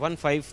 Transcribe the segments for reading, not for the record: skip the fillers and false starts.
15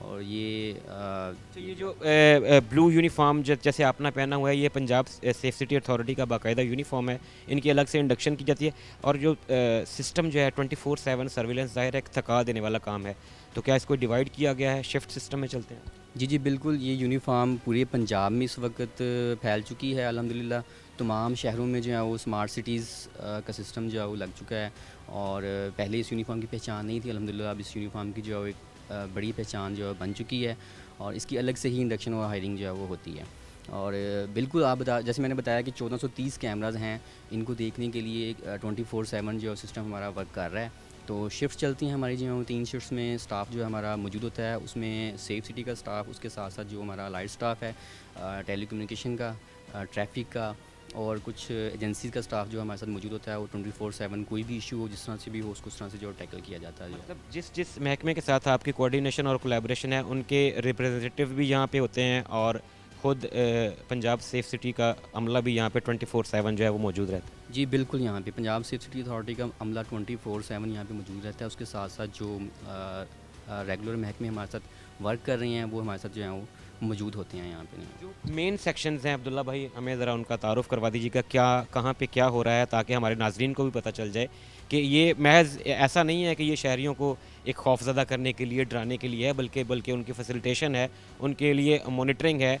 اور یہ تو یہ جو بلو یونیفارم جیسے آپ نے پہنا ہوا ہے یہ پنجاب سیف سٹی اتھارٹی کا باقاعدہ یونیفارم ہے, ان کی الگ سے انڈکشن کی جاتی ہے, اور جو سسٹم جو ہے 24/7 سرویلنس ظاہر ہے ایک تھکا دینے والا کام ہے, تو کیا اس کو ڈیوائڈ کیا گیا ہے, شفٹ سسٹم میں چلتے ہیں؟ جی بالکل, یہ یونیفارم پورے پنجاب میں اس وقت پھیل چکی ہے الحمدللہ. تمام شہروں میں جو ہے وہ اسمارٹ سٹیز کا سسٹم جو ہے وہ لگ چکا ہے, اور پہلے اس یونیفارم کی پہچان نہیں تھی, الحمدللہ اب اس یونیفارم کی جو ہے ایک بڑی پہچان جو ہے بن چکی ہے, اور اس کی الگ سے ہی انڈکشن اور ہائرنگ جو ہے وہ ہوتی ہے. اور بالکل آپ جیسے میں نے بتایا کہ 1430 کیمراز ہیں, ان کو دیکھنے کے لیے 24/7 جو سسٹم ہمارا ورک کر رہا ہے. تو شفٹ چلتی ہیں ہماری جو 3 شفٹس میں سٹاف جو ہمارا موجود ہوتا ہے, اس میں سیف سٹی کا سٹاف, اس کے ساتھ ساتھ جو ہمارا لائٹ سٹاف ہے, ٹیلی کمیونیکیشن کا, ٹریفک کا, اور کچھ ایجنسیز کا سٹاف جو ہمارے ساتھ موجود ہوتا ہے. وہ 24/7 کوئی بھی ایشو ہو جس طرح سے بھی ہو اس کو اس طرح سے جو ٹیکل کیا جاتا ہے. مطلب جس محکمے کے ساتھ آپ کی کوآرڈینیشن اور کولیبریشن ہے ان کے ریپریزنٹیو بھی یہاں پہ ہوتے ہیں, اور خود پنجاب سیف سٹی کا عملہ بھی یہاں پہ 24/7 جو ہے وہ موجود رہتا ہے. جی بالکل, یہاں پہ پنجاب سیف سٹی اتھارٹی کا عملہ 24/7 یہاں پہ موجود رہتا ہے. اس کے ساتھ ساتھ جو ریگولر محکمے ہمارے ساتھ ورک کر رہے ہیں وہ ہمارے ساتھ جو ہیں وہ موجود ہوتے ہیں یہاں پہ. جو مین سیکشنز ہیں عبداللہ بھائی, ہمیں ذرا ان کا تعارف کروا دیجیے گا, کیا کہاں پہ کیا ہو رہا ہے, تاکہ ہمارے ناظرین کو بھی پتہ چل جائے کہ یہ محض ایسا نہیں ہے کہ یہ شہریوں کو ایک خوف زدہ کرنے کے لیے, ڈرانے کے لیے ہے, بلکہ ان کی فیسیلیٹیشن ہے, ان کے لیے مانیٹرنگ ہے.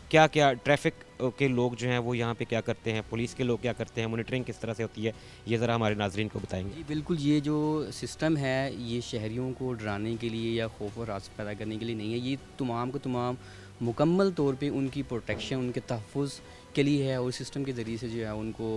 کیا کیا ٹریفک کے لوگ جو ہیں وہ یہاں پہ کیا کرتے ہیں, پولیس کے لوگ کیا کرتے ہیں, مانیٹرنگ کس طرح سے ہوتی ہے, یہ ذرا ہمارے ناظرین کو بتائیں گے. جی بالکل, یہ جو سسٹم ہے یہ شہریوں کو ڈرانے کے لیے یا خوف و ہراس پیدا کرنے کے لیے نہیں ہے. یہ تمام کو تمام مکمل طور پہ ان کی پروٹیکشن, ان کے تحفظ کے لیے ہے, اور سسٹم کے ذریعے سے جو ہے ان کو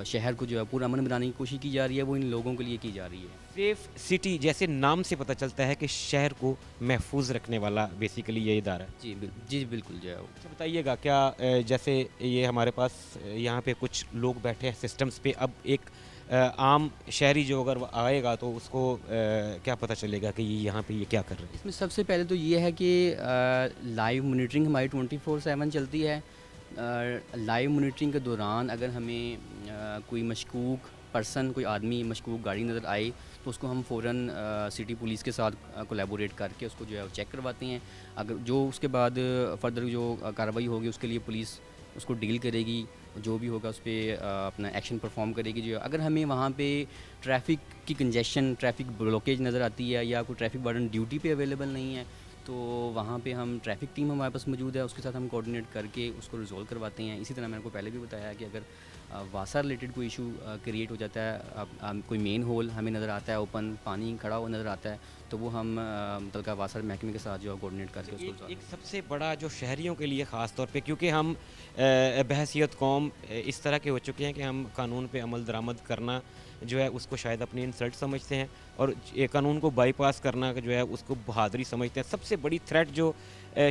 شہر کو جو ہے پورا امن بنانے کی کوشش کی جا رہی ہے, وہ ان لوگوں کے لیے کی جا رہی ہے. سیف سٹی جیسے نام سے پتہ چلتا ہے کہ شہر کو محفوظ رکھنے والا بیسیکلی یہ ادارہ ہے. جی بالکل جو ہے وہ. اچھا بتائیے گا, کیا جیسے یہ ہمارے پاس یہاں پہ کچھ لوگ بیٹھے ہیں سسٹمز پہ, اب ایک عام شہری جو اگر وہ آئے گا تو اس کو کیا پتہ چلے گا کہ یہ یہاں پہ یہ کیا کر رہے ہیں؟ اس میں سب سے پہلے تو یہ ہے کہ لائیو مانیٹرنگ ہماری 24/7 چلتی ہے. لائیو مانیٹرنگ کے دوران اگر ہمیں کوئی مشکوک پرسن, کوئی آدمی مشکوک گاڑی نظر آئی تو اس کو ہم فوراً سٹی پولیس کے ساتھ کولیبوریٹ کر کے اس کو جو ہے چیک کرواتے ہیں. اگر جو اس کے بعد فردر جو کارروائی ہوگی اس کے لیے پولیس اس کو ڈیل کرے گی, جو بھی ہوگا اس پہ اپنا ایکشن پرفارم کرے گی. جو اگر ہمیں وہاں پہ ٹریفک کی کنجیشن, ٹریفک بلوکیج نظر آتی ہے, یا کوئی ٹریفک وارڈن ڈیوٹی پہ اویلیبل نہیں ہے, تو وہاں پہ ہم ٹریفک ٹیم ہمارے پاس موجود ہے, اس کے ساتھ ہم کوآرڈینیٹ کر کے اس کو ریزولو کرواتے ہیں. اسی طرح میں نے کو پہلے بھی بتایا کہ اگر واسا ریلیٹڈ کوئی ایشو کریٹ ہو جاتا ہے, کوئی مین ہول ہمیں نظر آتا ہے, اوپن پانی کھڑا ہوا نظر آتا ہے, تو وہ ہم متعلقہ واسا محکمے کے ساتھ جو ہے کوآرڈینیٹ کر کے اس کو ایک سب سے بڑا جو شہریوں کے لیے خاص طور پہ, کیونکہ ہم بحیثیت قوم اس طرح کے ہو چکے ہیں کہ ہم قانون پہ عمل درآمد کرنا جو ہے اس کو شاید اپنی انسلٹ سمجھتے ہیں, اور قانون کو بائی پاس کرنا جو ہے اس کو بہادری سمجھتے ہیں. سب سے بڑی تھریٹ جو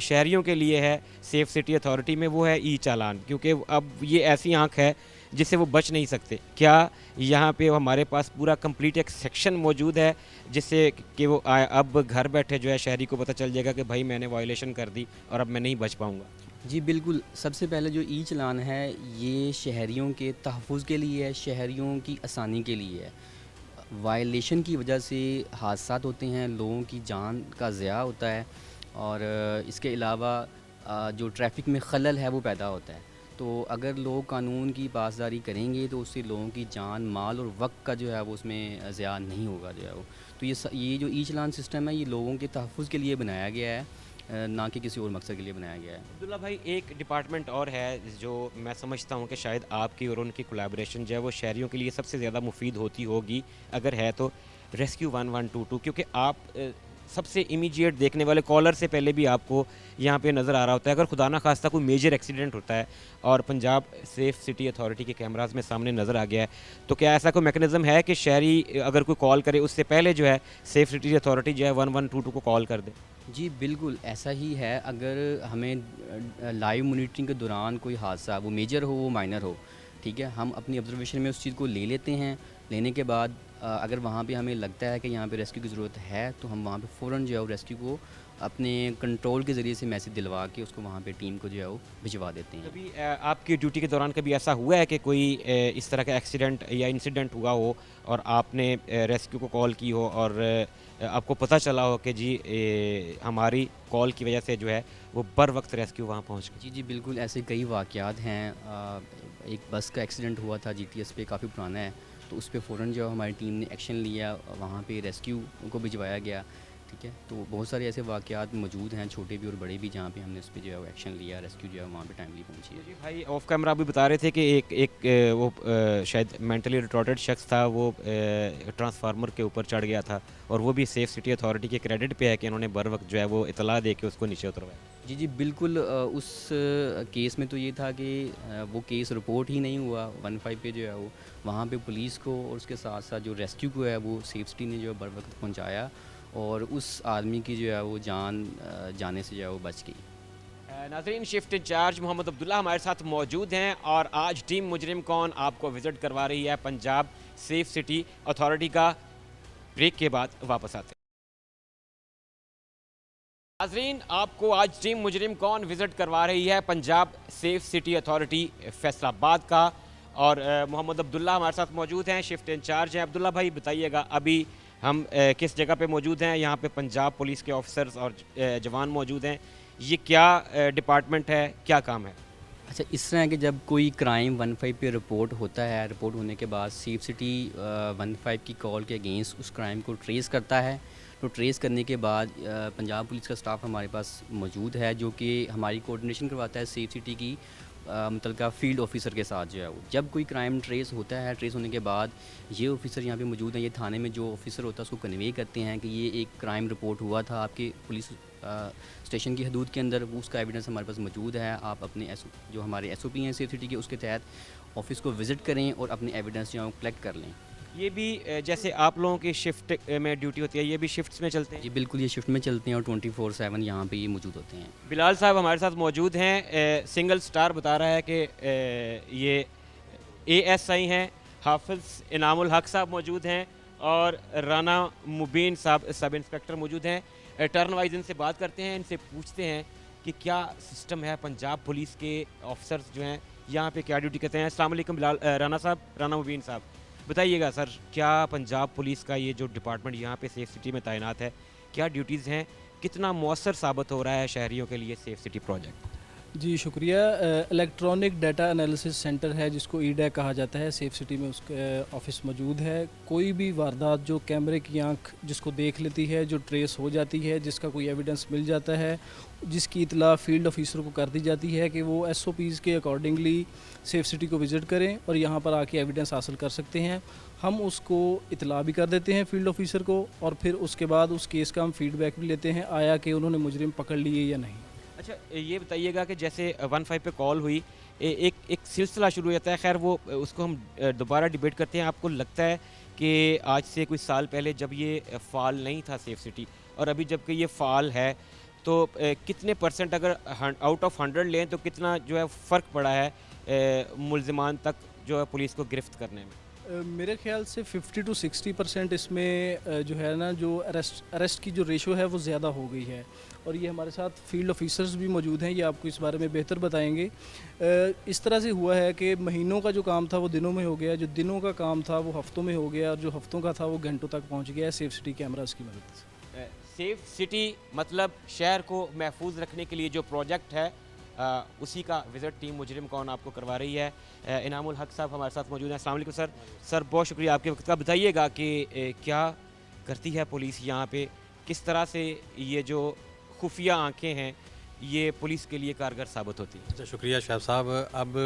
شہریوں کے لیے ہے سیف سٹی اتھارٹی میں وہ ہے ای چالان, کیونکہ اب یہ ایسی آنکھ ہے جس سے وہ بچ نہیں سکتے. کیا یہاں پہ ہمارے پاس پورا کمپلیٹ ایک سیکشن موجود ہے جس سے کہ وہ اب گھر بیٹھے جو ہے شہری کو پتہ چل جائے گا کہ بھائی میں نے وائلیشن کر دی اور اب میں نہیں بچ پاؤں گا؟ جی بالکل, سب سے پہلے جو ای چلان ہے یہ شہریوں کے تحفظ کے لیے ہے, شہریوں کی آسانی کے لیے ہے. وائلیشن کی وجہ سے حادثات ہوتے ہیں, لوگوں کی جان کا ضیاع ہوتا ہے, اور اس کے علاوہ جو ٹریفک میں خلل ہے وہ پیدا ہوتا ہے. تو اگر لوگ قانون کی پاسداری کریں گے تو اس سے لوگوں کی جان, مال اور وقت کا جو ہے وہ اس میں ضیاع نہیں ہوگا جو ہے وہ. تو یہ جو ای چلان سسٹم ہے یہ لوگوں کے تحفظ کے لیے بنایا گیا ہے, نہ کہ کسی اور مقصد کے لیے بنایا گیا ہے. عبداللہ بھائی, ایک ڈپارٹمنٹ اور ہے جو میں سمجھتا ہوں کہ شاید آپ کی اور ان کی کولیبریشن جو ہے وہ شہریوں کے لیے سب سے زیادہ مفید ہوتی ہوگی, اگر ہے تو ریسکیو 1122, کیونکہ آپ سب سے امیجیٹ دیکھنے والے, کالر سے پہلے بھی آپ کو یہاں پہ نظر آ رہا ہوتا ہے. اگر خدا نہ خواستہ کوئی میجر ایکسیڈنٹ ہوتا ہے اور پنجاب سیف سٹی اتھارٹی کے کیمراز میں سامنے نظر آ گیا ہے, تو کیا ایسا کوئی میکنزم ہے کہ شہری اگر کوئی کال کرے اس سے پہلے جو ہے سیف سٹی اتھارٹی جو ہے 1122 کو کال کر دے؟ جی بالکل ایسا ہی ہے. اگر ہمیں لائیو مانیٹرنگ کے دوران کوئی حادثہ, وہ میجر ہو وہ مائنر ہو, ٹھیک ہے, ہم اپنی آبزرویشن میں اس چیز کو لے لیتے ہیں. لینے کے بعد اگر وہاں پہ ہمیں لگتا ہے کہ یہاں پہ ریسکیو کی ضرورت ہے تو ہم وہاں پہ فوراً جو ہے ریسکیو کو اپنے کنٹرول کے ذریعے سے میسج دلوا کے اس کو وہاں پہ ٹیم کو جو ہے وہ بھجوا دیتے ہیں. کبھی آپ کی ڈیوٹی کے دوران کبھی ایسا ہوا ہے کہ کوئی اس طرح کا ایکسیڈنٹ یا انسیڈنٹ ہوا ہو اور آپ نے ریسکیو کو کال کی ہو اور آپ کو پتہ چلا ہو کہ جی ہماری کال کی وجہ سے جو ہے وہ بر وقت ریسکیو وہاں پہنچ گئی؟ جی جی بالکل ایسے کئی واقعات ہیں. ایک بس کا ایکسیڈنٹ ہوا تھا جی ٹی ایس پہ, کافی پرانا ہے, تو اس پہ فوراً جو ہماری ٹیم نے ایکشن لیا, وہاں پہ ریسکیو کو بھجوایا گیا. ٹھیک ہے, تو بہت سارے ایسے واقعات موجود ہیں, چھوٹے بھی اور بڑے بھی, جہاں پہ ہم نے اس پہ جو ہے وہ ایکشن لیا, ریسکیو جو ہے وہاں پہ ٹائملی پہنچی ہے. جی بھائی, آف کیمرہ آپ بھی بتا رہے تھے کہ ایک وہ شاید مینٹلی ریٹارڈڈ شخص تھا, وہ ٹرانسفارمر کے اوپر چڑھ گیا تھا, اور وہ بھی سیف سٹی اتھارٹی کے کریڈٹ پہ ہے کہ انہوں نے بر وقت جو ہے وہ اطلاع دے کے اس کو نیچے اتروایا. جی جی بالکل. اس کیس میں تو یہ تھا کہ وہ کیس رپورٹ ہی نہیں ہوا 15 پہ جو ہے وہ, وہاں پہ پولیس کو اور اس کے ساتھ ساتھ جو ریسکیو کو ہے وہ سیف سٹی نے جو ہے بر وقت پہنچایا, اور اس آدمی کی جو ہے وہ جان جانے سے جو ہے وہ بچ گئی. ناظرین, شفٹ انچارج محمد عبداللہ ہمارے ساتھ موجود ہیں, اور آج ٹیم مجرم کون آپ کو وزٹ کروا رہی ہے پنجاب سیف سٹی اتھارٹی کا. بریک کے بعد واپس آتے ہیں. ناظرین, آپ کو آج ٹیم مجرم کون وزٹ کروا رہی ہے Punjab safe city authority Faisalabad کا, اور محمد عبداللہ ہمارے ساتھ موجود ہیں, شفٹ انچارج ہیں. عبداللہ بھائی بتائیے گا, ابھی ہم کس جگہ پہ موجود ہیں؟ یہاں پہ پنجاب پولیس کے آفیسرز اور جوان موجود ہیں. یہ کیا ڈپارٹمنٹ ہے, کیا کام ہے؟ اچھا, اس طرح ہے کہ جب کوئی کرائم 15 پہ رپورٹ ہوتا ہے, رپورٹ ہونے کے بعد سیف سٹی 15 کی کال کے اگینسٹ اس کرائم کو ٹریس کرتا ہے. تو ٹریس کرنے کے بعد پنجاب پولیس کا سٹاف ہمارے پاس موجود ہے, جو کہ ہماری کوآرڈینیشن کرواتا ہے سیف سٹی کی متعلقہ فیلڈ آفیسر کے ساتھ. جو ہے وہ جب کوئی کرائم ٹریس ہوتا ہے, ٹریس ہونے کے بعد یہ آفیسر یہاں پہ موجود ہیں, یہ تھانے میں جو آفیسر ہوتا ہے اس کو کنوے کرتے ہیں کہ یہ ایک کرائم رپورٹ ہوا تھا آپ کے پولیس اسٹیشن کی حدود کے اندر, اس کا ایویڈنس ہمارے پاس موجود ہے. آپ اپنے جو ہمارے ایس او پی ہیں سیف سٹی کے, اس کے تحت آفس کو وزٹ کریں اور اپنے ایویڈنس جو ہے وہ کلیکٹ کر لیں. یہ بھی جیسے آپ لوگوں کی شفٹ میں ڈیوٹی ہوتی ہے, یہ بھی شفٹس میں چلتے ہیں؟ جی بالکل, یہ شفٹ میں چلتے ہیں اور 24/7 یہاں پہ یہ موجود ہوتے ہیں. بلال صاحب ہمارے ساتھ موجود ہیں, سنگل سٹار بتا رہا ہے کہ یہ اے ایس آئی ہیں. حافظ انعام الحق صاحب موجود ہیں, اور رانا مبین صاحب سب انسپیکٹر موجود ہیں. ٹرن وائز ان سے بات کرتے ہیں, ان سے پوچھتے ہیں کہ کیا سسٹم ہے پنجاب پولیس کے آفیسرز جو ہیں یہاں پہ کیا ڈیوٹی کرتے ہیں. السلام علیکم بلال, رانا صاحب, رانا مبین صاحب, بتائیے گا سر, کیا پنجاب پولیس کا یہ جو ڈپارٹمنٹ یہاں پہ سیف سٹی میں تعینات ہے, کیا ڈیوٹیز ہیں, کتنا مؤثر ثابت ہو رہا ہے شہریوں کے لیے سیف سٹی پروجیکٹ؟ جی شکریہ. الیکٹرانک ڈیٹا انالیسس سینٹر ہے جس کو ای ڈیک کہا جاتا ہے, سیف سٹی میں اس کا آفس موجود ہے. کوئی بھی واردات جو کیمرے کی آنکھ جس کو دیکھ لیتی ہے, جو ٹریس ہو جاتی ہے, جس کا کوئی ایویڈنس مل جاتا ہے, جس کی اطلاع فیلڈ آفیسر کو کر دی جاتی ہے کہ وہ ایس او پیز کے اکارڈنگلی سیف سٹی کو وزٹ کریں اور یہاں پر آ کے ایویڈنس حاصل کر سکتے ہیں. ہم اس کو اطلاع بھی کر دیتے ہیں فیلڈ آفیسر کو, اور پھر اس کے بعد اس کیس کا ہم فیڈ بیک بھی لیتے ہیں, آیا کہ انہوں نے مجرم پکڑ لیے یا نہیں. اچھا, یہ بتائیے گا کہ جیسے 15 پہ کال ہوئی, ایک سلسلہ شروع ہو جاتا ہے, خیر وہ اس کو ہم دوبارہ ڈیبیٹ کرتے ہیں. آپ کو لگتا ہے کہ آج سے کوئی سال پہلے جب یہ فعال نہیں تھا سیف سٹی, اور ابھی جب کہ یہ فعال ہے, تو کتنے پرسنٹ اگر آؤٹ آف 100 لیں تو کتنا جو ہے فرق پڑا ہے ملزمان تک جو ہے پولیس کو گرفت کرنے میں؟ میرے خیال سے 50 to 60% اس میں جو ہے نا, جو اریسٹ کی جو ریشو ہے وہ زیادہ ہو گئی ہے. اور یہ ہمارے ساتھ فیلڈ آفیسرز بھی موجود ہیں, یہ آپ کو اس بارے میں بہتر بتائیں گے. اس طرح سے ہوا ہے کہ مہینوں کا جو کام تھا وہ دنوں میں ہو گیا, جو دنوں کا کام تھا وہ ہفتوں میں ہو گیا, اور جو ہفتوں کا تھا وہ گھنٹوں تک پہنچ گیا ہے سیف سٹی کیمراز کی مدد سے. سیف سٹی مطلب شہر کو محفوظ رکھنے کے لیے جو پروجیکٹ ہے, اسی کا وزٹ ٹیم مجرم کون آپ کو کروا رہی ہے. انعام الحق صاحب ہمارے ساتھ موجود ہیں. السلام علیکم سر. سر بہت شکریہ آپ کے وقت کا. بتائیے گا کہ کیا کرتی ہے پولیس یہاں پہ, کس طرح سے یہ جو خفیہ آنکھیں ہیں یہ پولیس کے لیے کارگر ثابت ہوتی ہیں؟ اچھا شکریہ شعیب صاحب. اب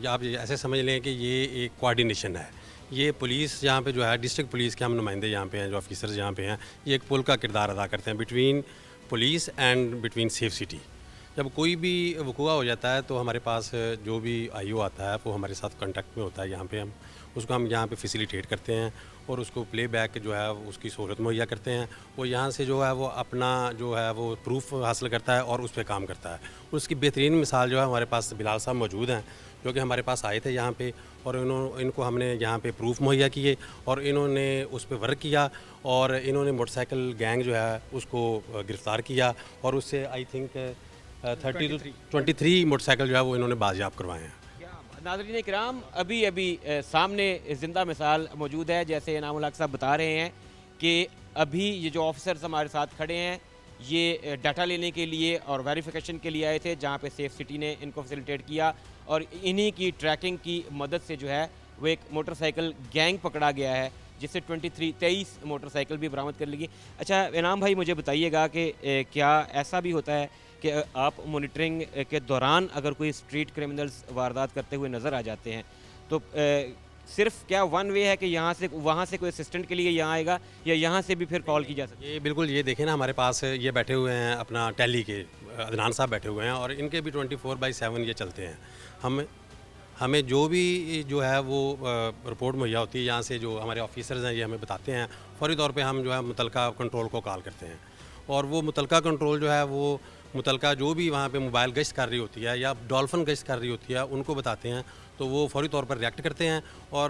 آپ ایسے سمجھ لیں کہ یہ ایک کوآرڈینیشن ہے. یہ پولیس یہاں پہ جو ہے, ڈسٹرکٹ پولیس کے ہم نمائندے یہاں پہ ہیں, جو آفیسرز یہاں پہ ہیں, یہ ایک پل کا کردار ادا کرتے ہیں between police and between safe city. جب کوئی بھی وقوع ہو جاتا ہے تو ہمارے پاس جو بھی آئی او آتا ہے وہ ہمارے ساتھ کانٹیکٹ میں ہوتا ہے. یہاں پہ ہم اس کو یہاں پہ فیسیلیٹیٹ کرتے ہیں اور اس کو پلے بیک جو ہے اس کی سہولت مہیا کرتے ہیں. وہ یہاں سے جو ہے وہ اپنا جو ہے وہ پروف حاصل کرتا ہے اور اس پہ کام کرتا ہے. اس کی بہترین مثال جو ہے ہمارے پاس بلال صاحب موجود ہیں, جو کہ ہمارے پاس آئے تھے یہاں پہ, اور ان کو ہم نے یہاں پہ پروف مہیا کیے اور انہوں نے اس پہ ورک کیا, اور انہوں نے موٹر سائیکل گینگ جو ہے اس کو گرفتار کیا, اور اس سے آئی تھنک 23 موٹر سائیکل جو ہے وہ انہوں نے بازیاب کروائے ہیں. ناظرین کرام, ابھی سامنے زندہ مثال موجود ہے, جیسے انعام الحق صاحب بتا رہے ہیں کہ ابھی یہ جو آفیسرز ہمارے ساتھ کھڑے ہیں یہ ڈاٹا لینے کے لیے اور ویریفیکیشن کے لیے آئے تھے, جہاں پہ سیف سٹی نے ان کو فیسیلیٹیٹ کیا, اور انہی کی ٹریکنگ کی مدد سے جو ہے وہ ایک موٹر سائیکل گینگ پکڑا گیا ہے, جس سے 23 موٹر سائیکل بھی برآمد کر لی گئی. اچھا انعام بھائی, مجھے بتائیے گا کہ کیا ایسا بھی ہوتا ہے کہ آپ مانیٹرنگ کے دوران اگر کوئی اسٹریٹ کرمنلز واردات کرتے ہوئے نظر آ جاتے ہیں تو صرف کیا ون وے ہے کہ یہاں سے وہاں سے کوئی اسسٹنٹ کے لیے یہاں آئے گا, یا یہاں سے بھی پھر کال کی جا سکتی ہے؟ یہ بالکل, یہ دیکھیں نا ہمارے پاس یہ بیٹھے ہوئے ہیں اپنا ٹیلی کے عدنان صاحب بیٹھے ہوئے ہیں, اور ان کے بھی 24/7 یہ چلتے ہیں. ہمیں جو بھی جو ہے وہ رپورٹ مہیا ہوتی ہے یہاں سے, جو ہمارے آفیسرز ہیں یہ ہمیں بتاتے ہیں, فوری طور پہ ہم جو ہے متعلقہ کنٹرول کو کال کرتے ہیں, اور وہ متعلقہ کنٹرول جو ہے وہ متعلقہ جو بھی وہاں پہ موبائل گشت کر رہی ہوتی ہے یا ڈولفن گشت کر رہی ہوتی ہے ان کو بتاتے ہیں, تو وہ فوری طور پر ریئیکٹ کرتے ہیں اور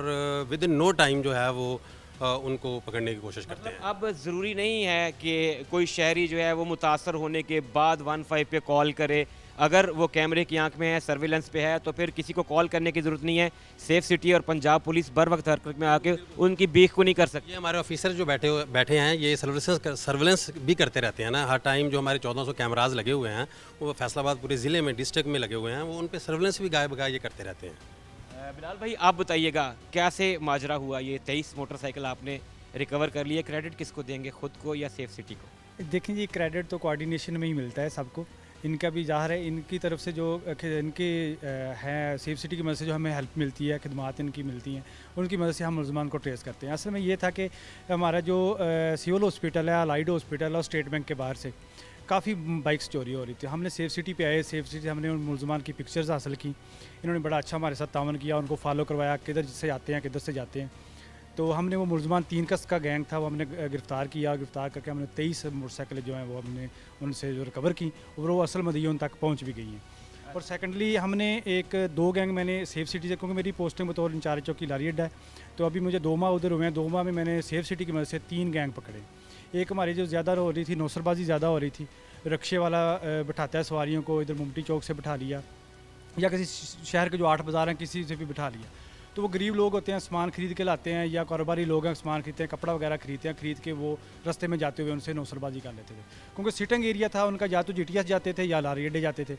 ود ان نو ٹائم جو ہے وہ ان کو پکڑنے کی کوشش کرتے ہیں. اب ضروری نہیں ہے کہ کوئی شہری جو ہے وہ متاثر ہونے کے بعد 15 پہ کال کرے, اگر وہ کیمرے کی آنکھ میں ہے, سرویلنس پہ ہے, تو پھر کسی کو کال کرنے کی ضرورت نہیں ہے. سیف سٹی اور پنجاب پولیس بر وقت حرکت میں آ کے ان کی بیخ کو نہیں کر سکتی. یہ ہمارے آفیسر جو بیٹھے ہیں یہ سرویلنس بھی کرتے رہتے ہیں نا, ہر ٹائم جو ہمارے 1400 کیمراز لگے ہوئے ہیں وہ فیصل آباد پورے ضلع میں ڈسٹرکٹ میں لگے ہوئے ہیں, وہ ان پہ سرویلنس بھی گائے بگائے یہ کرتے رہتے ہیں. بلال بھائی, آپ بتائیے گا کیسے ماجرا ہوا, یہ 23 موٹر سائیکل آپ نے ریکور کر لیے, کریڈٹ کس کو دیں گے, خود کو یا سیف سٹی کو؟ دیکھیں جی, کریڈٹ تو کوآرڈینیشن میں ہی ملتا ہے سب کو, ان کا بھی ظاہر ہے, ان کی طرف سے جو ان کے ہیں سیف سٹی کی مدد سے جو ہمیں ہیلپ ملتی ہے, خدمات ان کی ملتی ہیں, ان کی مدد سے ہم ملزمان کو ٹریس کرتے ہیں. اصل میں یہ تھا کہ ہمارا جو سیول ہاسپٹل ہے, الائڈ ہاسپٹل ہے, اور اسٹیٹ بینک کے باہر سے کافی بائکس چوری ہو رہی تھی. ہم نے سیف سٹی پہ آئے, سیف سٹی سے ہم نے ان ملزمان کی پکچرز حاصل کی, انہوں نے بڑا اچھا ہمارے ساتھ تعاون کیا, ان کو فالو کروایا کدھر سے آتے ہیں کدھر سے جاتے ہیں. تو ہم نے وہ ملزمان 3 کس کا گینگ تھا وہ ہم نے گرفتار کیا, گرفتار کر کے ہم نے 23 موٹر سائیکل جو ہیں وہ ہم نے ان سے جو ریکور کی, اور وہ اصل مدیون تک پہنچ بھی گئی ہیں. اور سیکنڈلی ہم نے 2 گینگ میں نے سیف سٹی سے, کیونکہ میری پوسٹنگ بطور انچارج چوکی لاری اڈا ہے, تو ابھی مجھے 2 ماہ ادھر ہوئے ہیں. 2 ماہ میں میں نے سیف سٹی کی مدد سے 3 گینگ پکڑے. ایک ہماری جو زیادہ ہو رہی تھی, نوسر بازی زیادہ ہو رہی تھی, رکشے والا بٹھاتا ہے سواریوں کو, ادھر ممٹی چوک سے بٹھا لیا, یا کسی شہر کے جو 8 بازار ہیں کسی سے بھی بٹھا لیا. تو وہ غریب لوگ ہوتے ہیں, سامان خرید کے لاتے ہیں, یا کاروباری لوگ ہیں سامان خریدتے ہیں, کپڑا وغیرہ خریدتے ہیں, خرید کے وہ رستے میں جاتے ہوئے ان سے نوسر بازی کر لیتے تھے, کیونکہ سٹنگ ایریا تھا ان کا, یا تو جی ٹی ایس جاتے تھے یا لاری اڈے جاتے تھے.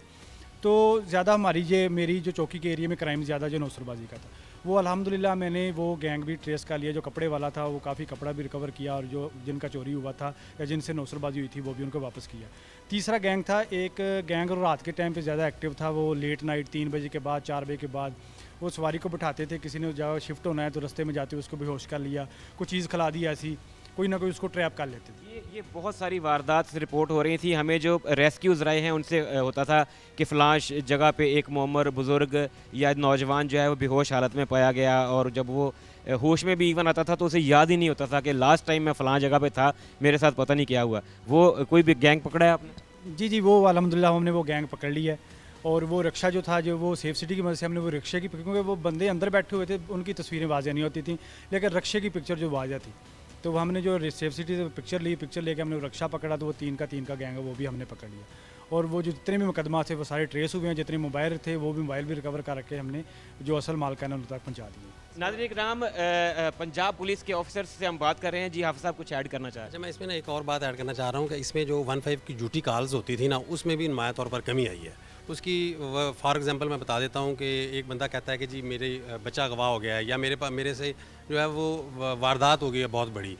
تو زیادہ میری جو چوکی کے ایریا میں کرائم زیادہ جو نوسر بازی کا تھا, وہ الحمدللہ میں نے وہ گینگ بھی ٹریس کر لیا. جو کپڑے والا تھا وہ کافی کپڑا بھی ریکور کیا, اور جو جن کا چوری ہوا تھا یا جن سے نوسر بازی ہوئی تھی وہ بھی ان کو واپس کیا. تیسرا گینگ تھا, ایک گینگ اور رات کے ٹائم پہ زیادہ ایکٹیو تھا, وہ لیٹ نائٹ 3 بجے کے بعد 4 بجے کے بعد وہ سواری کو بٹھاتے تھے. کسی نے جا شفٹ ہونا ہے تو رستے میں جاتے اس کو بے ہوش کر لیا, کوئی چیز کھلا دی, ایسی کوئی نہ کوئی اس کو ٹریپ کر لیتے تھے. یہ بہت ساری واردات رپورٹ ہو رہی تھی. ہمیں جو ریسکیوز رائے ہیں ان سے ہوتا تھا کہ فلاں جگہ پہ ایک معمر بزرگ یا نوجوان جو ہے وہ بے ہوش حالت میں پایا گیا, اور جب وہ ہوش میں بھی ایون آتا تھا تو اسے یاد ہی نہیں ہوتا تھا کہ لاسٹ ٹائم میں فلاں جگہ پہ تھا, میرے ساتھ پتہ نہیں کیا ہوا. وہ کوئی بھی گینگ پکڑا ہے آپ نے؟ جی وہ الحمدللہ ہم نے وہ گینگ پکڑ لی ہے. اور وہ رکشہ جو تھا, جو وہ سیف سٹی کی مدد سے ہم نے وہ رکشے کی, کیونکہ وہ بندے اندر بیٹھے ہوئے تھے ان کی تصویریں واضح نہیں ہوتی تھیں, لیکن رکشے کی پکچر جو واضح تھی, تو وہ ہم نے جو سیف سٹی سے پکچر لے کے ہم نے رکشہ پکڑا, تو وہ 3 کا گینگ ہے وہ بھی ہم نے پکڑ لیا. اور وہ جو جتنے بھی مقدمات تھے وہ سارے ٹریس ہوئے ہیں, جتنے موبائل تھے وہ بھی موبائل بھی ریکور کر رکھے ہم نے, جو اصل مالکان ان تک پہنچا دیے. ناظرین کرام, پنجاب پولیس کے آفیسرز سے ہم بات کر رہے ہیں. جی حافظ صاحب کچھ ایڈ کرنا چاہ رہے ہیں؟ اچھا, میں اس میں ایک اور بات ایڈ کرنا چاہ رہا ہوں کہ اس میں جو 15 کی ڈیوٹی کالز ہوتی تھی نا, اس میں بھی نمایاں طور پر کمی آئی ہے. اس کی فار ایگزامپل میں بتا دیتا ہوں کہ ایک بندہ کہتا ہے کہ جی میرے بچہ اغوا ہو گیا ہے, یا میرے سے جو ہے وہ واردات ہو گئی ہے بہت بڑی.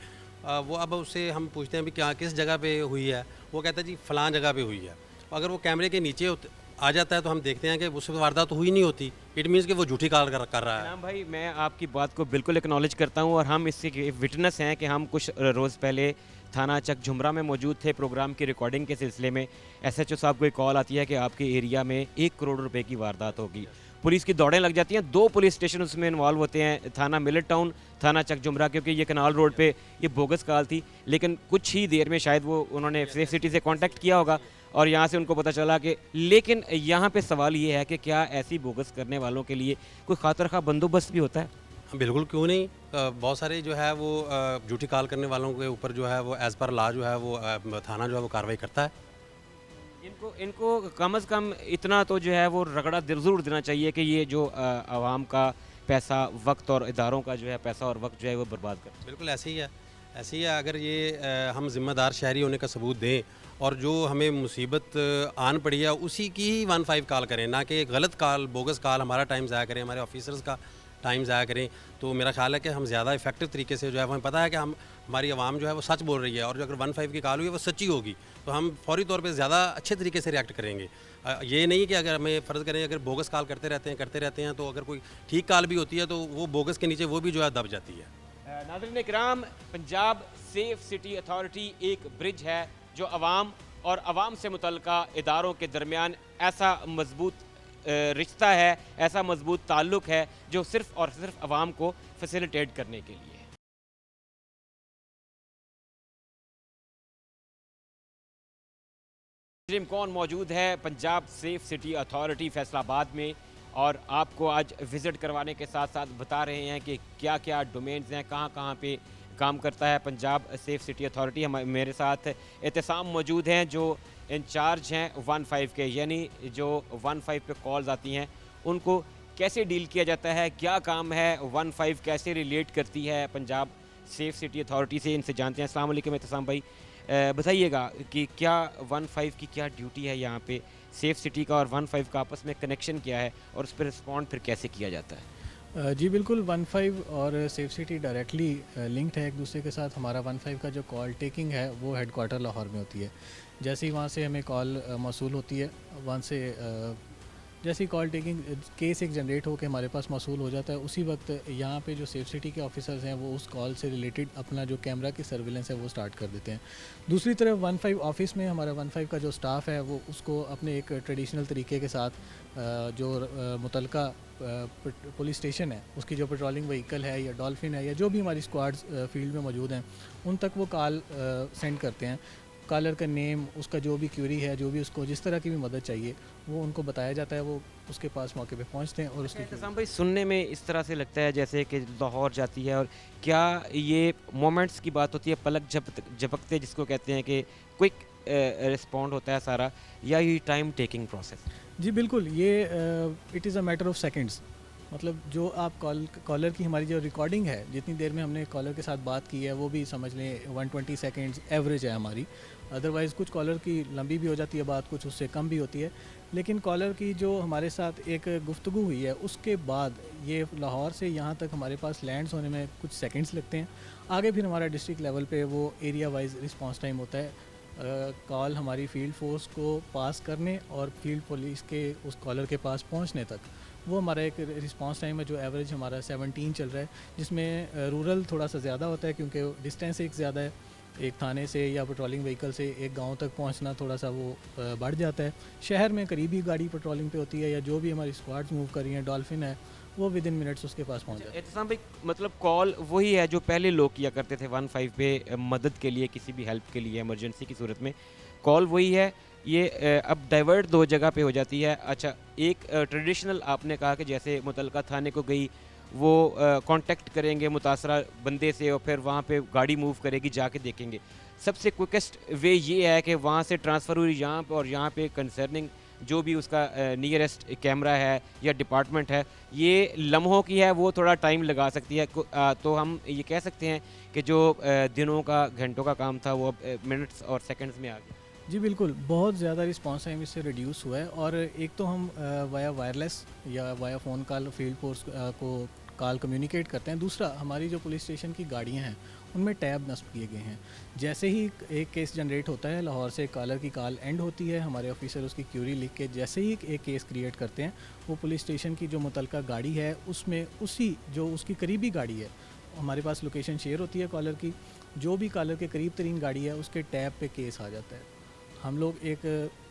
وہ اب اس سے ہم پوچھتے ہیں بھی کیا کس جگہ پہ ہوئی ہے, وہ کہتا ہے جی فلاں جگہ پہ ہوئی ہے. اگر وہ کیمرے کے نیچے آ جاتا ہے تو ہم دیکھتے ہیں کہ اس سے واردات ہوئی نہیں ہوتی, اٹ مینس کہ وہ جھوٹی کال کر رہا ہے. نام بھائی, میں آپ کی بات کو بالکل اکنالج کرتا ہوں, اور ہم اس کے وٹنس ہیں کہ ہم کچھ روز پہلے تھانہ چک جھمرا میں موجود تھے پروگرام کی ریکارڈنگ کے سلسلے میں. ایس ایچ او صاحب کو ایک کال آتی ہے کہ آپ کے ایریا میں 1 کروڑ روپے کی واردات ہوگی. پولیس کی دوڑیں لگ جاتی ہیں, 2 پولیس اسٹیشن اس میں انوالو ہوتے ہیں, تھانہ ملٹ ٹاؤن, تھانہ چک جھمرا, کیونکہ یہ کنال روڈ پہ یہ بوگس کال تھی. لیکن کچھ ہی دیر میں شاید وہ انہوں نے سیف سٹی سے کانٹیکٹ کیا ہوگا, اور یہاں سے ان کو پتہ چلا کہ لیکن یہاں پہ سوال یہ ہے کہ کیا ایسی بوگس کرنے والوں کے لیے کوئی خاطر خواہ بندوبست بھی ہوتا ہے؟ بالکل کیوں نہیں. بہت سارے جو ہے وہ جھوٹی کال کرنے والوں کے اوپر جو ہے وہ ایز پر لا جو ہے وہ تھانہ جو ہے وہ کارروائی کرتا ہے. ان کو کم از کم اتنا تو جو ہے وہ رگڑا ضرور دینا چاہیے کہ یہ جو عوام کا پیسہ وقت اور اداروں کا جو ہے پیسہ اور وقت جو ہے وہ برباد کرتے. بالکل ایسے ہی ہے. ایسے ہی ہے. اگر یہ ہم ذمہ دار شہری ہونے کا ثبوت دیں اور جو ہمیں مصیبت آن پڑی ہے اسی کی ہی 15 کال کریں, نہ کہ غلط کال بوگس کال ہمارا ٹائم ضائع کریں, ہمارے آفیسرز کا ٹائم ضائع کریں, تو میرا خیال ہے کہ ہم زیادہ افیکٹو طریقے سے جو ہے ہمیں پتہ ہے کہ ہماری عوام جو ہے وہ سچ بول رہی ہے, اور جو اگر 15 کی کال ہوئی ہے وہ سچی ہوگی تو ہم فوری طور پہ زیادہ اچھے طریقے سے ریئیکٹ کریں گے. یہ نہیں کہ اگر ہمیں فرض کریں اگر بوگس کال کرتے رہتے ہیں تو اگر کوئی ٹھیک کال بھی ہوتی ہے تو وہ بوگس کے نیچے وہ بھی جو ہے دب جاتی ہے. ناظرین کرام, پنجاب سیف سٹی اتھارٹی ایک برج ہے جو عوام اور عوام سے متعلقہ اداروں کے درمیان ایسا مضبوط رشتہ ہے, ایسا مضبوط تعلق ہے جو صرف اور صرف عوام کو فیسیلیٹیٹ کرنے کے لیے ہے. مجرم کون موجود ہے Punjab safe city authority Faisalabad میں, اور آپ کو آج وزٹ کروانے کے ساتھ ساتھ بتا رہے ہیں کہ کیا کیا ڈومینز ہیں, کہاں کہاں پہ کام کرتا ہے پنجاب سیف سٹی اتھارٹی. میرے ساتھ اعتصام موجود ہیں جو انچارج ہیں 15 کے, یعنی جو 15 پہ کالز آتی ہیں ان کو کیسے ڈیل کیا جاتا ہے, کیا کام ہے, 15 کیسے ریلیٹ کرتی ہے پنجاب سیف سٹی اتھارٹی سے. ان سے جانتے ہیں. السلام علیکم اعتصام بھائی, بتائیے گا کہ کیا 15 کی کیا ڈیوٹی ہے یہاں پہ, سیف سٹی کا اور 15 کا آپس میں کنیکشن کیا ہے اور اس پہ رسپونڈ پھر کیسے کیا جاتا ہے؟ جی بالکل, 15 اور سیف سٹی ڈائریکٹلی لنکڈ ہے ایک دوسرے کے ساتھ. ہمارا 15 کا جو کال ٹیکنگ ہے وہ ہیڈ کوارٹر لاہور میں ہوتی ہے. جیسے ہی وہاں سے ہمیں کال موصول ہوتی ہے, وہاں سے جیسے ہی کال ٹیکنگ کیس ایک جنریٹ ہو کے ہمارے پاس موصول ہو جاتا ہے, اسی وقت یہاں پہ جو سیف سٹی کے آفیسرز ہیں وہ اس کال سے ریلیٹڈ اپنا جو کیمرہ کی سرویلنس ہے وہ سٹارٹ کر دیتے ہیں. دوسری طرف 15 آفس میں ہمارا 15 کا جو سٹاف ہے وہ اس کو اپنے ایک ٹریڈیشنل طریقے کے ساتھ جو متعلقہ پولیس اسٹیشن ہے اس کی جو پیٹرولنگ وہیکل ہے یا ڈولفن ہے یا جو بھی ہماری اسکواڈز فیلڈ میں موجود ہیں ان تک وہ کال سینڈ کرتے ہیں. کالر کا نیم, اس کا جو بھی کیوری ہے, جو بھی اس کو جس طرح کی بھی مدد چاہیے وہ ان کو بتایا جاتا ہے, وہ اس کے پاس موقع پہ پہنچتے ہیں. اور اس کے اعتصام بھائی, سننے میں اس طرح سے لگتا ہے جیسے کہ لاہور جاتی ہے, اور کیا یہ مومنٹس کی بات ہوتی ہے, پلک جھپکتے جس کو کہتے ہیں کہ کوئک رسپونڈ ہوتا ہے سارا, یا یہ ٹائم ٹیکنگ پروسیس؟ جی بالکل, یہ it is a matter of seconds. مطلب جو آپ کالر کی ہماری جو ریکارڈنگ ہے, جتنی دیر میں ہم نے کالر کے ساتھ بات کی ہے وہ بھی سمجھ لیں 120 سیکنڈز ایوریج ہے ہماری. ادروائز کچھ کالر کی لمبی بھی ہو جاتی ہے بات, کچھ اس سے کم بھی ہوتی ہے, لیکن کالر کی جو ہمارے ساتھ ایک گفتگو ہوئی ہے اس کے بعد یہ لاہور سے یہاں تک ہمارے پاس لینڈز ہونے میں کچھ سیکنڈز لگتے ہیں. آگے پھر ہمارا ڈسٹرکٹ لیول پہ وہ ایریا وائز رسپانس ٹائم ہوتا ہے. کال ہماری فیلڈ فورس کو پاس کرنے اور فیلڈ پولیس کے اس کالر کے پاس پہنچنے تک وہ ہمارا ایک رسپانس ٹائم ہے جو ایوریج ہمارا 17 چل رہا ہے, جس میں رورل تھوڑا سا زیادہ ہوتا ہے کیونکہ ڈسٹینس ایک زیادہ ہے. ایک تھانے سے یا پیٹرولنگ وہیکل سے ایک گاؤں تک پہنچنا تھوڑا سا وہ بڑھ جاتا ہے. شہر میں قریبی گاڑی پیٹرولنگ پہ ہوتی ہے یا جو بھی ہماری اسکواڈز موو کر رہی ہیں, ڈولفن ہے, وہ ود ان منٹس اس کے پاس پہنچ جاتا ہے. اعتصام بھائی, مطلب کال وہی ہے جو پہلے لوگ کیا کرتے تھے 15 پہ مدد کے لیے, کسی بھی ہیلپ کے لیے, ایمرجنسی کی صورت میں کال وہی ہے, یہ اب ڈائیورٹ دو جگہ پہ ہو جاتی ہے. اچھا, ایک ٹریڈیشنل آپ نے کہا کہ جیسے متعلقہ تھانے کو گئی, وہ کانٹیکٹ کریں گے متاثرہ بندے سے اور پھر وہاں پہ گاڑی موو کرے گی, جا کے دیکھیں گے. سب سے کوئکسٹ وے یہ ہے کہ وہاں سے ٹرانسفر ہوئی یہاں پہ, اور یہاں پہ کنسرننگ جو بھی اس کا نیئرسٹ کیمرہ ہے یا ڈپارٹمنٹ ہے, یہ لمحوں کی ہے, وہ تھوڑا ٹائم لگا سکتی ہے. تو ہم یہ کہہ سکتے ہیں کہ جو دنوں کا گھنٹوں کا کام تھا وہ اب منٹس اور سیکنڈز میں آ گیا. جی بالکل, بہت زیادہ رسپانس ٹائم اس سے ریڈیوس ہوا ہے. اور ایک تو ہم وایا وائرلیس یا وایا فون کال فیلڈ فورس کو کال کمیونیکیٹ کرتے ہیں. دوسرا, ہماری جو پولیس اسٹیشن کی گاڑیاں ہیں ان میں ٹیب نصب کیے گئے ہیں. جیسے ہی ایک کیس جنریٹ ہوتا ہے, لاہور سے کالر کی کال اینڈ ہوتی ہے, ہمارے آفیسر اس کی کیوری لکھ کے جیسے ہی ایک کیس کریٹ کرتے ہیں, وہ پولیس اسٹیشن کی جو متعلقہ گاڑی ہے اس میں اسی جو اس کی قریبی گاڑی ہے, ہمارے پاس لوکیشن شیئر ہوتی ہے کالر کی, جو بھی کالر کے قریب ترین گاڑی ہے اس کے ٹیب پہ کیس آ جاتا ہے. ہم لوگ ایک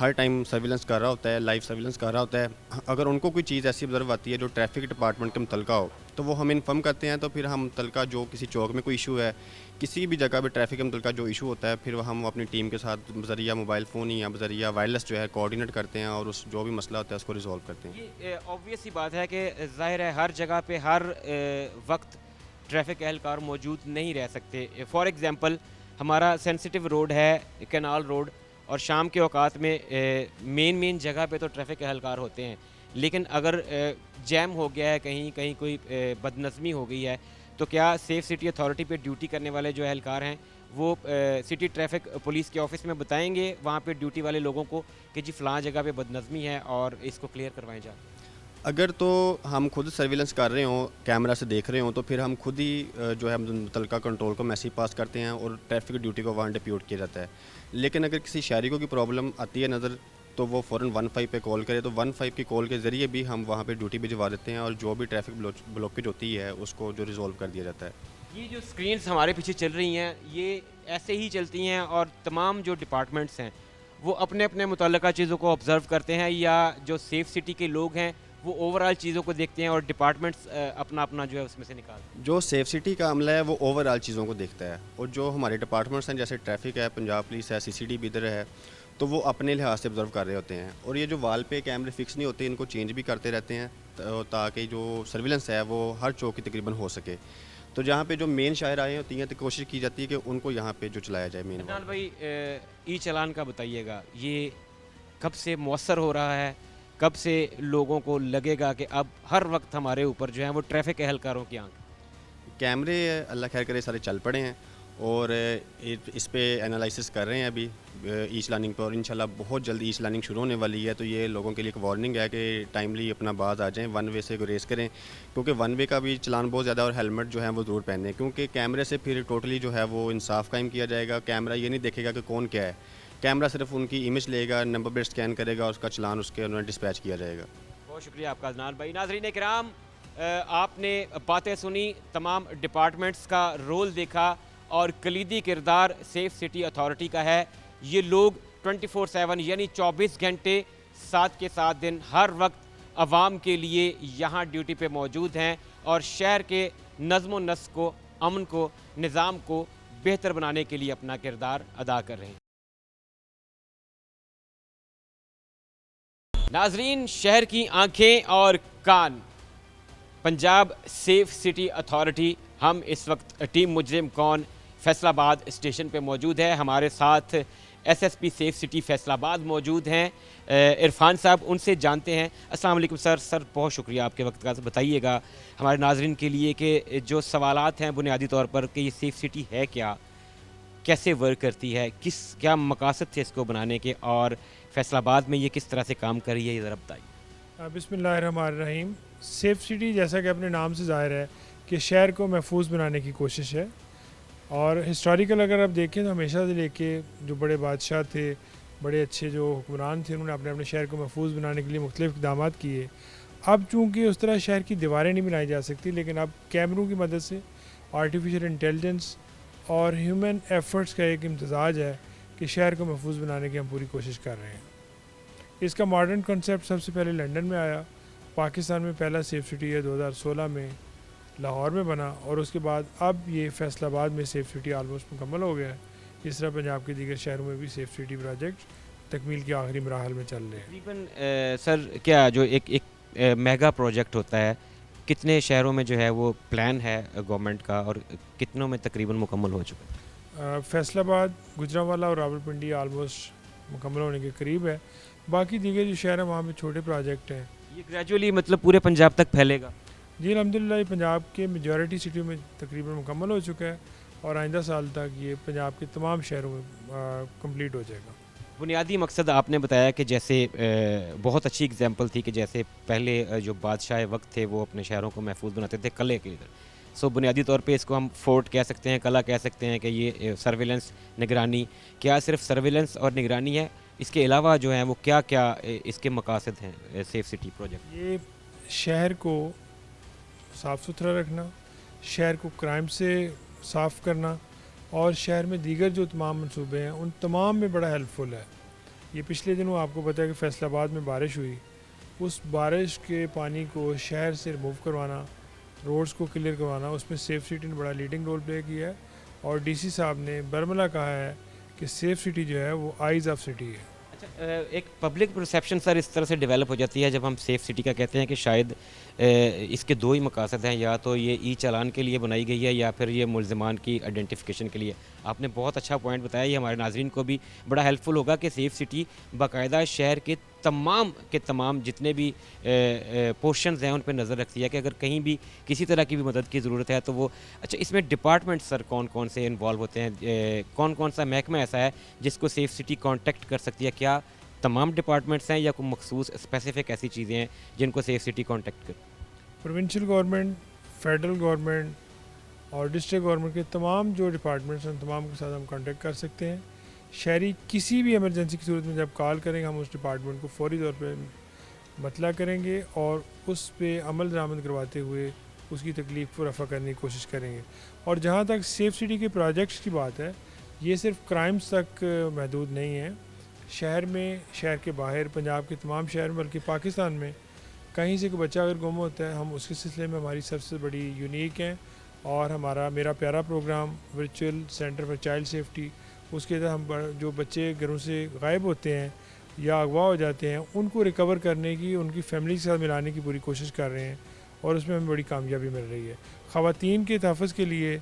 ہر ٹائم سرویلنس کر رہا ہوتا ہے, لائیو سرویلنس کر رہا ہوتا ہے. اگر ان کو کوئی چیز ایسی آبزرو آتی ہے جو ٹریفک ڈپارٹمنٹ کے متعلقہ ہو تو وہ ہمیں انفارم کرتے ہیں, تو پھر ہم متعلقہ جو کسی چوک میں کوئی ایشو ہے, کسی بھی جگہ پہ ٹریفک کے متعلقہ جو ایشو ہوتا ہے, پھر ہم اپنی ٹیم کے ساتھ بذریعہ موبائل فون یا بذریعہ وائرلیس جو ہے کوآرڈینیٹ کرتے ہیں اور اس جو بھی مسئلہ ہوتا ہے اس کو ریزالو کرتے ہیں. یہ آبویس سی بات ہے کہ ظاہر ہے ہر جگہ پہ ہر وقت ٹریفک اہلکار موجود نہیں رہ سکتے. فار ایگزامپل ہمارا سینسٹیو روڈ ہے کینال روڈ, اور شام کے اوقات میں مین جگہ پہ تو ٹریفک اہلکار ہوتے ہیں, لیکن اگر جیم ہو گیا ہے, کہیں کوئی بدنظمی ہو گئی ہے, تو کیا سیف سٹی اتھارٹی پہ ڈیوٹی کرنے والے جو اہلکار ہیں وہ سٹی ٹریفک پولیس کے آفس میں بتائیں گے وہاں پہ ڈیوٹی والے لوگوں کو کہ جی فلاں جگہ پہ بدنظمی ہے اور اس کو کلیئر کروائیں جا؟ اگر تو ہم خود سرویلنس کر رہے ہوں, کیمرہ سے دیکھ رہے ہوں, تو پھر ہم خود ہی جو ہے متعلقہ کنٹرول کو میسیج پاس کرتے ہیں اور ٹریفک ڈیوٹی کو وہاں ڈپیوٹ کیا جاتا ہے. لیکن اگر کسی شہری کو کی پرابلم آتی ہے نظر تو وہ فوراً 15 پہ کال کرے, تو 15 کی کال کے ذریعے بھی ہم وہاں پہ ڈیوٹی بھجوا دیتے ہیں اور جو بھی ٹریفک بلوکیج ہوتی ہے اس کو جو ریزالو کر دیا جاتا ہے. یہ جو اسکرینس ہمارے پیچھے چل رہی ہیں یہ ایسے ہی چلتی ہیں اور تمام جو ڈپارٹمنٹس ہیں وہ اپنے اپنے متعلقہ چیزوں کو آبزرو کرتے ہیں, یا جو سیف سٹی کے لوگ ہیں وہ اوور آل چیزوں کو دیکھتے ہیں اور ڈپارٹمنٹس اپنا جو ہے اس میں سے نکالتے ہیں؟ جو سیف سٹی کا عملہ ہے وہ اوور آل چیزوں کو دیکھتا ہے, اور جو ہمارے ڈپارٹمنٹس ہیں جیسے ٹریفک ہے, پنجاب پولیس ہے, CCD بھی ادھر ہے, تو وہ اپنے لحاظ سے آبزرو کر رہے ہوتے ہیں. اور یہ جو وال پہ کیمرے فکس نہیں ہوتے ان کو چینج بھی کرتے رہتے ہیں تاکہ جو سرویلنس ہے وہ ہر چوک کی تقریباً ہو سکے. تو جہاں پہ جو مین شاہر آئے ہوتی ہیں تو کوشش کی جاتی ہے کہ ان کو یہاں پہ جو چلایا جائے مین. عدنان بھائی ای چالان کا بتائیے گا, یہ کب سے مؤثر ہو رہا ہے, کب سے لوگوں کو لگے گا کہ اب ہر وقت ہمارے اوپر جو ہے وہ ٹریفک اہلکاروں کی آنکھ؟ کیمرے اللہ خیر کرے سارے چل پڑے ہیں اور اس پہ انالائسس کر رہے ہیں ابھی ای چلاننگ پہ, اور انشاءاللہ بہت جلد ای چلاننگ شروع ہونے والی ہے. تو یہ لوگوں کے لیے ایک وارننگ ہے کہ ٹائملی اپنا باز آ جائیں, ون وے سے گریز کریں, کیونکہ ون وے کا بھی چلان بہت زیادہ, اور ہیلمٹ جو ہے وہ ضرور پہنیں, کیونکہ کیمرے سے پھر ٹوٹلی جو ہے وہ انصاف قائم کیا جائے گا. کیمرہ یہ نہیں دیکھے گا کہ کون کیا ہے, کیمرہ صرف ان کی امیج لے گا, نمبر پلیٹ اسکین کرے گا, اس کا چلان اس کے انہوں نے ڈسپیچ کیا جائے گا. بہت شکریہ آپ کا عدنان بھائی. ناظرین کرام, آپ نے باتیں سنی, تمام ڈپارٹمنٹس کا رول دیکھا, اور کلیدی کردار سیف سٹی اتھارٹی کا ہے. یہ لوگ 24/7 یعنی 24 گھنٹے 7 کے 7 دن ہر وقت عوام کے لیے یہاں ڈیوٹی پہ موجود ہیں اور شہر کے نظم و نسق کو, امن کو, نظام کو بہتر بنانے کے لیے اپنا کردار ادا کر رہے ہیں. ناظرین, شہر کی آنکھیں اور کان, پنجاب سیف سٹی اتھارٹی. ہم اس وقت ٹیم مجرم کون فیصل آباد اسٹیشن پہ موجود ہے. ہمارے ساتھ SSP سیف سٹی فیصل آباد موجود ہیں, عرفان صاحب, ان سے جانتے ہیں. السلام علیکم سر. سر بہت شکریہ آپ کے وقت کا. بتائیے گا ہمارے ناظرین کے لیے کہ جو سوالات ہیں بنیادی طور پر کہ یہ سیف سٹی ہے کیا, کیسے ورک کرتی ہے, کیا مقاصد تھے اس کو بنانے کے, اور فیصل آباد میں یہ کس طرح سے کام کر رہی ہے, یہ ذرا بتائیے. بسم اللہ الرحمن الرحیم. سیف سٹی جیسا کہ اپنے نام سے ظاہر ہے کہ شہر کو محفوظ بنانے کی کوشش ہے, اور ہسٹوریکل اگر آپ دیکھیں تو ہمیشہ سے لے کے جو بڑے بادشاہ تھے, بڑے اچھے جو حکمران تھے, انہوں نے اپنے شہر کو محفوظ بنانے کے لیے مختلف اقدامات کیے. اب چونکہ اس طرح شہر کی دیواریں نہیں بنائی جا سکتی, لیکن اب کیمروں کی مدد سے آرٹیفیشل انٹیلیجنس اور ہیومن ایفرٹس کا ایک امتزاج ہے کہ شہر کو محفوظ بنانے کی ہم پوری کوشش کر رہے ہیں. اس کا ماڈرن کنسیپٹ سب سے پہلے لنڈن میں آیا, پاکستان میں پہلا سیف سٹی ہے 2016 میں لاہور میں بنا, اور اس کے بعد اب یہ فیصل آباد میں سیف سٹی آلموسٹ مکمل ہو گیا ہے. اس طرح پنجاب کے دیگر شہروں میں بھی سیف سٹی پروجیکٹ تکمیل کے آخری مراحل میں چل رہے ہیں. تقریباً سر کیا جو ایک میگا پروجیکٹ ہوتا ہے, کتنے شہروں میں جو ہے وہ پلان ہے گورنمنٹ کا, اور کتنوں میں تقریباً مکمل ہو چکا ہے؟ فیصل آباد, گجرانوالہ اور راولپنڈی آلموسٹ مکمل ہونے کے قریب ہے. باقی دیگر جو شہر ہیں وہاں پہ چھوٹے پروجیکٹ ہیں. یہ گریجولی مطلب پورے پنجاب تک پھیلے گا؟ جی الحمدللہ, یہ پنجاب کے میجورٹی سٹیوں میں تقریباً مکمل ہو چکا ہے, اور آئندہ سال تک یہ پنجاب کے تمام شہروں میں کمپلیٹ ہو جائے گا. بنیادی مقصد آپ نے بتایا کہ جیسے بہت اچھی اگزامپل تھی کہ جیسے پہلے جو بادشاہ وقت تھے وہ اپنے شہروں کو محفوظ بناتے تھے قلعے کے ادھر. سو بنیادی طور پہ اس کو ہم فورٹ کہہ سکتے ہیں, قلعہ کہہ سکتے ہیں کہ یہ سرویلنس, نگرانی. کیا صرف سرویلنس اور نگرانی ہے, اس کے علاوہ جو ہیں وہ کیا کیا اس کے مقاصد ہیں سیف سٹی پروجیکٹ؟ یہ شہر کو صاف ستھرا رکھنا, شہر کو کرائم سے صاف کرنا, اور شہر میں دیگر جو تمام منصوبے ہیں ان تمام میں بڑا ہیلپ فل ہے. یہ پچھلے دنوں آپ کو پتہ ہے کہ فیصل آباد میں بارش ہوئی، اس بارش کے پانی کو شہر سے ریموو کروانا، روڈز کو کلیئر کروانا، اس میں سیف سٹی نے بڑا لیڈنگ رول پلے کیا ہے. اور ڈی سی صاحب نے برملا کہا ہے کہ سیف سٹی جو ہے وہ آئیز آف سٹی ہے. اچھا، ایک پبلک پرسیپشن سر اس طرح سے ڈیولپ ہو جاتی ہے جب ہم سیف سٹی کا کہتے ہیں کہ شاید اس کے دو ہی مقاصد ہیں، یا تو یہ ای چالان کے لیے بنائی گئی ہے یا پھر یہ ملزمان کی آئیڈینٹیفیکیشن کے لیے. آپ نے بہت اچھا پوائنٹ بتایا، یہ ہمارے ناظرین کو بھی بڑا ہیلپ فل ہوگا کہ سیف سٹی باقاعدہ شہر کے تمام جتنے بھی پورشنز ہیں ان پہ نظر رکھتی ہے کہ اگر کہیں بھی کسی طرح کی بھی مدد کی ضرورت ہے تو وہ. اچھا، اس میں ڈپارٹمنٹ سر کون کون سے انوالو ہوتے ہیں؟ کون سا محکمہ ایسا ہے جس کو سیف سٹی کانٹیکٹ کر سکتی ہے؟ کیا تمام ڈپارٹمنٹس ہیں یا کوئی مخصوص اسپیسیفک ایسی چیزیں ہیں جن کو سیف سٹی کانٹیکٹ کر؟ پروونشل گورنمنٹ، فیڈرل گورنمنٹ اور ڈسٹرکٹ گورنمنٹ کے تمام جو ڈپارٹمنٹس ہیں تمام کے ساتھ ہم کانٹیکٹ کر سکتے ہیں. شہری کسی بھی ایمرجنسی کی صورت میں جب کال کریں گے ہم اس ڈپارٹمنٹ کو فوری طور پہ مطلع کریں گے اور اس پہ عمل درآمد کرواتے ہوئے اس کی تکلیف کو رفع کرنے کی کوشش کریں گے. اور جہاں تک سیف سٹی کے پروجیکٹس کی بات ہے، یہ صرف کرائمز تک محدود نہیں ہے. شہر میں، شہر کے باہر، پنجاب کے تمام شہر میں بلکہ پاکستان میں کہیں سے کوئی بچہ اگر گم ہوتا ہے، ہم اس کے سلسلے میں ہماری سب سے بڑی یونیک ہیں. اور میرا پیارا program virtual centre for child safety, اس کے تحت ہم جو بچے گھروں سے غائب ہوتے ہیں یا اغوا ہو جاتے ہیں ان کو ریکور کرنے کی، ان کی فیملی کے ساتھ ملانے کی پوری کوشش کر رہے ہیں اور اس میں ہمیں بڑی کامیابی مل رہی ہے. خواتین کے تحفظ کے لیے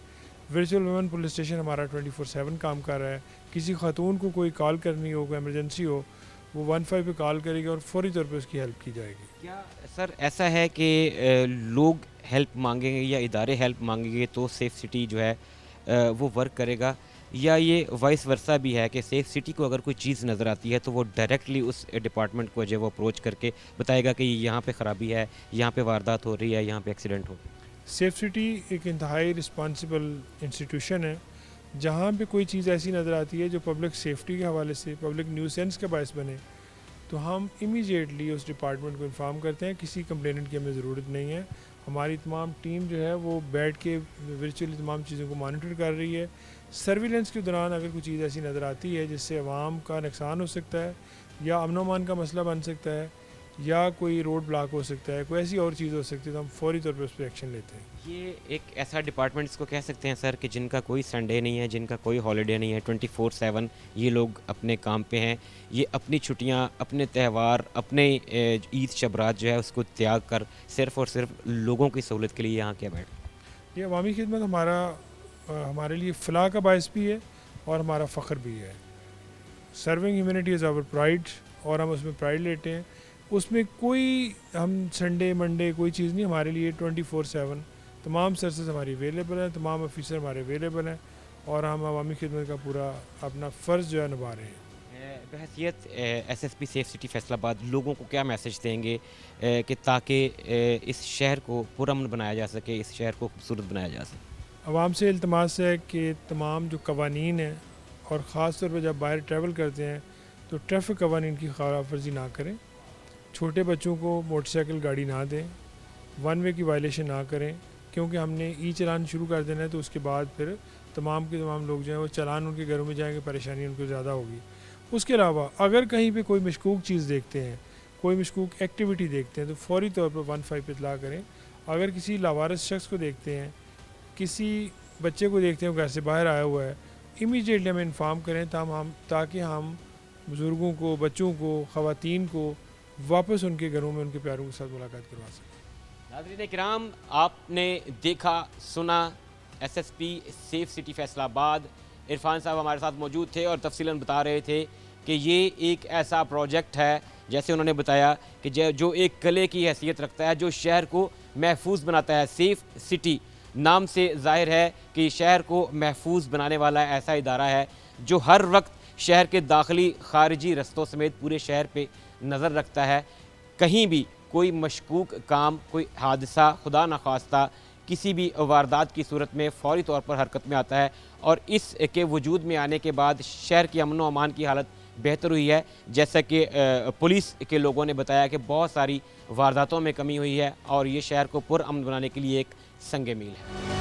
ورچوئل ویمن پولیس اسٹیشن ہمارا 24/7 کام کر رہا ہے. کسی خاتون کو کوئی کال کرنی ہو، کوئی ایمرجنسی ہو، وہ 15 پہ کال کرے گی اور فوری طور پہ اس کی ہیلپ کی جائے گی. کیا سر ایسا ہے کہ لوگ ہیلپ مانگیں گے یا ادارے ہیلپ مانگیں گے تو سیف سٹی جو ہے وہ ورک کرے گا، یا یہ وائس ورثہ بھی ہے کہ سیف سٹی کو اگر کوئی چیز نظر آتی ہے تو وہ ڈائریکٹلی اس ڈپارٹمنٹ کو جو ہے وہ اپروچ کر کے بتائے گا کہ یہاں پہ خرابی ہے، یہاں پہ واردات ہو رہی ہے، یہاں پہ ایکسیڈنٹ ہو؟ سیف سٹی ایک انتہائی رسپانسبل انسٹیٹیوشن ہے. جہاں پہ کوئی چیز ایسی نظر آتی ہے جو پبلک سیفٹی کے حوالے سے پبلک نیوسینس کا باعث بنے تو ہم امیجیٹلی اس ڈپارٹمنٹ کو انفارم کرتے ہیں. کسی کمپلیننٹ کی ہمیں ضرورت نہیں ہے. ہماری تمام ٹیم جو ہے وہ بیٹھ کے ورچولی تمام چیزوں کو مانیٹر کر رہی ہے. سرویلنس کے دوران اگر کوئی چیز ایسی نظر آتی ہے جس سے عوام کا نقصان ہو سکتا ہے یا امن و امان کا مسئلہ بن سکتا ہے یا کوئی روڈ بلاک ہو سکتا ہے، کوئی ایسی اور چیز ہو سکتی ہے تو ہم فوری طور پہ اس پہ ایکشن لیتے ہیں. یہ ایک ایسا ڈپارٹمنٹ اس کو کہہ سکتے ہیں سر کہ جن کا کوئی سنڈے نہیں ہے، جن کا کوئی ہالیڈے نہیں ہے، 24/7 یہ لوگ اپنے کام پہ ہیں. یہ اپنی چھٹیاں، اپنے تہوار، اپنے عید شبرات جو ہے اس کو تیاگ کر صرف اور صرف لوگوں کی سہولت کے لیے یہاں کیا بیٹھ. یہ عوامی خدمت ہمارے لیے فلاح کا باعث بھی ہے اور ہمارا فخر بھی ہے. Serving humanity is our pride اور ہم اس میں پرائڈ لیتے ہیں. اس میں کوئی ہم سنڈے منڈے کوئی چیز نہیں. ہمارے لیے 24/7 تمام سرسز ہماری اویلیبل ہیں، تمام آفیسر ہمارے اویلیبل ہیں اور ہم عوامی خدمت کا پورا اپنا فرض جو ہے نبھا رہے ہیں. بحیثیت S S P safe city Faisalabad لوگوں کو کیا میسج دیں گے کہ تاکہ اس شہر کو پرامن بنایا جا سکے، اس شہر کو خوبصورت بنایا جا سکے؟ عوام سے التماس ہے کہ تمام جو قوانین ہیں اور خاص طور پہ جب باہر ٹریول کرتے ہیں تو ٹریفک قوانین کی خلاف ورزی نہ کریں. چھوٹے بچوں کو موٹر سائیکل گاڑی نہ دیں، 1 وے کی وائلیشن نہ کریں، کیونکہ ہم نے ای چلان شروع کر دینا ہے تو اس کے بعد پھر تمام کے تمام لوگ جو ہیں وہ چلان ان کے گھروں میں جائیں گے، پریشانی ان کو زیادہ ہوگی. اس کے علاوہ اگر کہیں پہ کوئی مشکوک چیز دیکھتے ہیں، کوئی مشکوک ایکٹیویٹی دیکھتے ہیں تو فوری طور پر 15 پہ اطلاع کریں. اگر کسی لاوارث شخص کو دیکھتے ہیں، کسی بچے کو دیکھتے ہیں گھر سے باہر آیا ہوا ہے، امیجیٹلی ہمیں انفارم کریں تاکہ ہم بزرگوں کو، بچوں کو، خواتین کو واپس ان کے گھروں میں ان کے پیاروں کے ساتھ ملاقات کروا سکیں. ناظرین کرام، آپ نے دیکھا سنا S S P safe city Faisalabad Irfan صاحب ہمارے ساتھ موجود تھے اور تفصیلاً بتا رہے تھے کہ یہ ایک ایسا پروجیکٹ ہے جیسے انہوں نے بتایا کہ جو ایک قلعے کی حیثیت رکھتا ہے، جو شہر کو محفوظ بناتا ہے. سیف سٹی نام سے ظاہر ہے کہ شہر کو محفوظ بنانے والا ایسا ادارہ ہے جو ہر وقت شہر کے داخلی خارجی رستوں سمیت پورے شہر پہ نظر رکھتا ہے. کہیں بھی کوئی مشکوک کام، کوئی حادثہ خدا نخواستہ کسی بھی واردات کی صورت میں فوری طور پر حرکت میں آتا ہے اور اس کے وجود میں آنے کے بعد شہر کی امن و امان کی حالت بہتر ہوئی ہے. جیسا کہ پولیس کے لوگوں نے بتایا کہ بہت ساری وارداتوں میں کمی ہوئی ہے اور یہ شہر کو پرامن بنانے کے لیے ایک سنگ میل ہے.